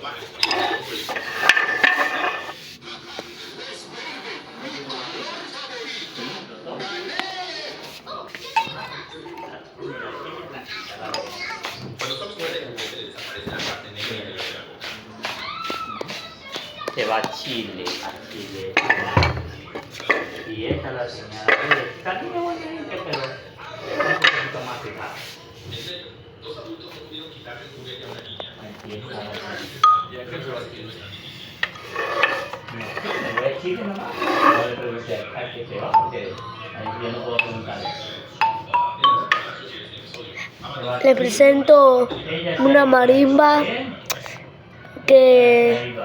Se va a Chile, Y esta es la señora. También es bonita, pero es un poquito más pegada. Dos adultos no pudieron quitarle el juguete a una niña. ¿Y a qué se va a Chile? Me voy a Chile nomás. No le pregunté a qué se va, porque ahí yo no puedo preguntarle. Le presento una marimba que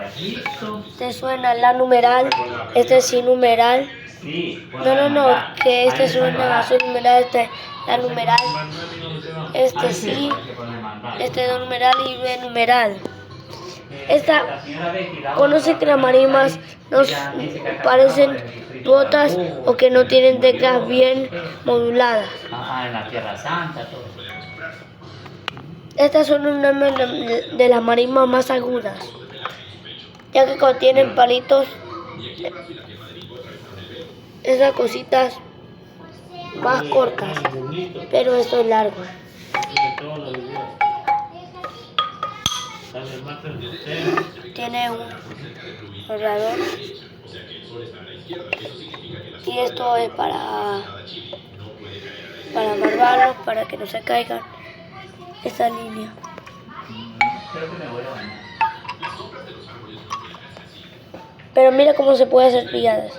te suena la numeral, este sin numeral. No, que este suena a su numeral, este la numeral, este sí, este do numeral y B numeral. Esta conoce que las marimbas nos parecen botas o que no tienen teclas bien moduladas. En la Tierra Santa, todo. Estas son una de las marimbas más agudas, ya que contienen palitos, esas cositas más cortas, pero esto es largo. Tiene un ahorrador y esto es para amarrarlos, para que no se caigan esta línea. Pero mira cómo se puede hacer pilladas.